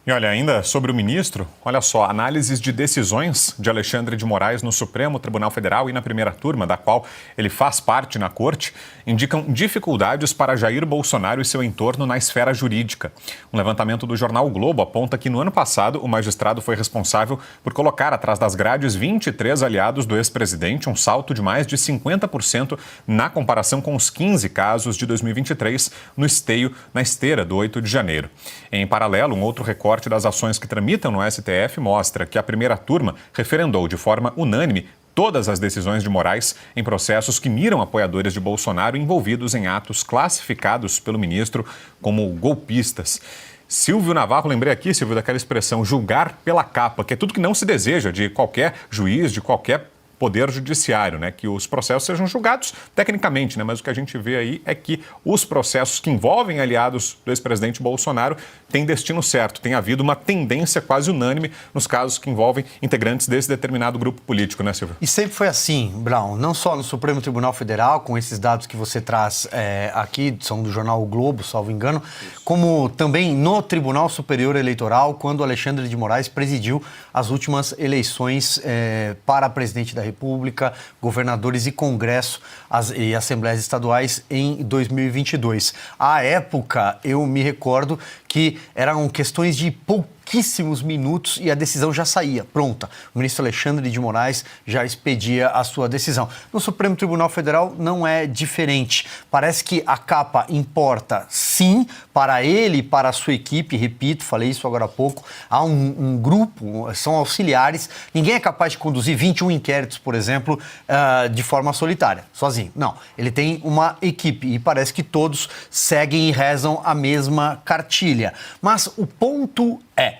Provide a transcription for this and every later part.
E olha, ainda sobre o ministro, olha só, análises de decisões de Alexandre de Moraes no Supremo Tribunal Federal e na primeira turma, da qual ele faz parte na corte, indicam dificuldades para Jair Bolsonaro e seu entorno na esfera jurídica. Um levantamento do jornal o Globo aponta que no ano passado o magistrado foi responsável por colocar atrás das grades 23 aliados do ex-presidente, um salto de mais de 50% na comparação com os 15 casos de 2023 no esteio, na esteira do 8 de janeiro. Em paralelo, um outro recorte das ações que tramitam no STF mostra que a primeira turma referendou de forma unânime todas as decisões de Moraes em processos que miram apoiadores de Bolsonaro envolvidos em atos classificados pelo ministro como golpistas. Silvio Navarro, lembrei aqui, Silvio, daquela expressão julgar pela capa, que é tudo que não se deseja de qualquer juiz, de qualquer poder judiciário, né? Que os processos sejam julgados tecnicamente, né? Mas o que a gente vê aí é que os processos que envolvem aliados do ex-presidente Bolsonaro têm destino certo. Tem havido uma tendência quase unânime nos casos que envolvem integrantes desse determinado grupo político, né, Silvio? E sempre foi assim, Brown, não só no Supremo Tribunal Federal, com esses dados que você traz aqui, são do jornal O Globo, salvo engano, como também no Tribunal Superior Eleitoral, quando Alexandre de Moraes presidiu as últimas eleições para presidente da República, governadores e Congresso e Assembleias Estaduais em 2022. À época, eu me recordo que eram questões de pouquíssimos minutos e a decisão já saía, pronta. O ministro Alexandre de Moraes já expedia a sua decisão. No Supremo Tribunal Federal não é diferente. Parece que a capa importa, sim, para ele e para a sua equipe, repito, falei isso agora há pouco, há um grupo, são auxiliares, ninguém é capaz de conduzir 21 inquéritos, por exemplo, de forma solitária, sozinho. Não, ele tem uma equipe e parece que todos seguem e rezam a mesma cartilha. Mas o ponto é,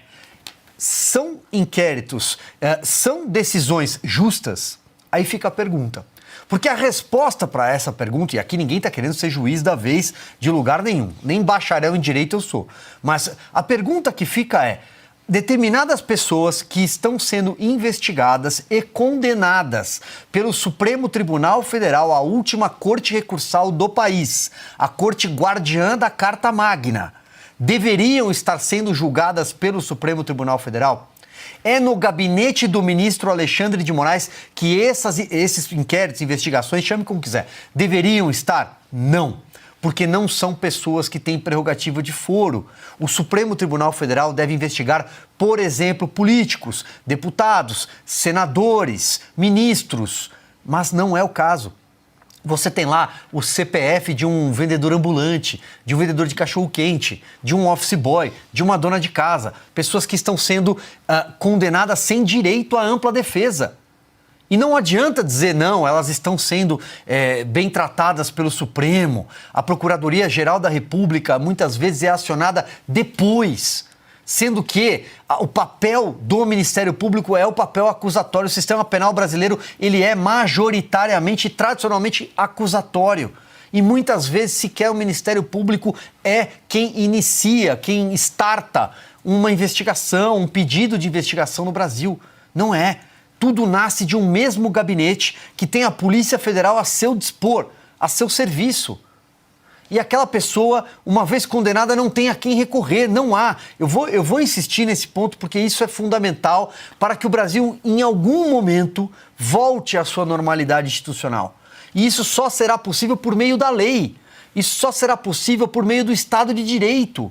são inquéritos, são decisões justas? Aí fica a pergunta. Porque a resposta para essa pergunta, e aqui ninguém está querendo ser juiz da vez de lugar nenhum, nem bacharel em direito eu sou, mas a pergunta que fica é, determinadas pessoas que estão sendo investigadas e condenadas pelo Supremo Tribunal Federal, a última corte recursal do país, a corte guardiã da Carta Magna, deveriam estar sendo julgadas pelo Supremo Tribunal Federal? É no gabinete do ministro Alexandre de Moraes que esses inquéritos, investigações, chame como quiser, deveriam estar? Não, porque não são pessoas que têm prerrogativa de foro. O Supremo Tribunal Federal deve investigar, por exemplo, políticos, deputados, senadores, ministros, mas não é o caso. Você tem lá o CPF de um vendedor ambulante, de um vendedor de cachorro-quente, de um office boy, de uma dona de casa. Pessoas que estão sendo condenadas sem direito à ampla defesa. E não adianta dizer, não, elas estão sendo bem tratadas pelo Supremo. A Procuradoria-Geral da República muitas vezes é acionada depois. Sendo que o papel do Ministério Público é o papel acusatório. O sistema penal brasileiro, ele é majoritariamente e tradicionalmente acusatório. E muitas vezes sequer o Ministério Público é quem inicia, quem starta uma investigação, um pedido de investigação no Brasil. Não é. Tudo nasce de um mesmo gabinete que tem a Polícia Federal a seu dispor, a seu serviço. E aquela pessoa, uma vez condenada, não tem a quem recorrer, não há. Eu vou insistir nesse ponto porque isso é fundamental para que o Brasil, em algum momento, volte à sua normalidade institucional. E isso só será possível por meio da lei. Isso só será possível por meio do Estado de Direito.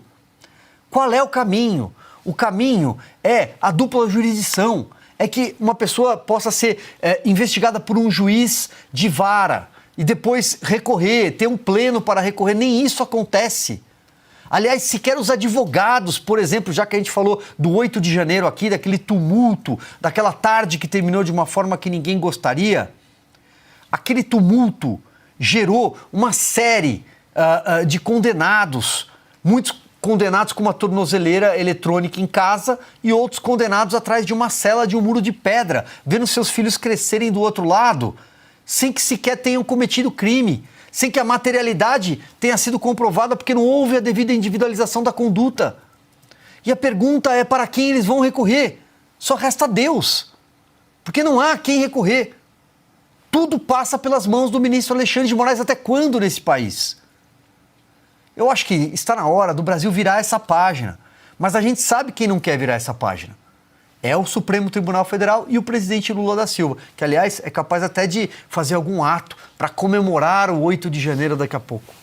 Qual é o caminho? O caminho é a dupla jurisdição. É que uma pessoa possa ser investigada por um juiz de vara, e depois recorrer, ter um pleno para recorrer, nem isso acontece. Aliás, sequer os advogados, por exemplo, já que a gente falou do 8 de janeiro aqui, daquele tumulto, daquela tarde que terminou de uma forma que ninguém gostaria, aquele tumulto gerou uma série de condenados, muitos condenados com uma tornozeleira eletrônica em casa e outros condenados atrás de uma cela de um muro de pedra, vendo seus filhos crescerem do outro lado, sem que sequer tenham cometido crime, sem que a materialidade tenha sido comprovada porque não houve a devida individualização da conduta. E a pergunta é para quem eles vão recorrer? Só resta Deus, porque não há quem recorrer. Tudo passa pelas mãos do ministro Alexandre de Moraes. Até quando nesse país? Eu acho que está na hora do Brasil virar essa página, Mas a gente sabe quem não quer virar essa página. É o Supremo Tribunal Federal e o presidente Lula da Silva, que, aliás, é capaz até de fazer algum ato para comemorar o 8 de janeiro daqui a pouco.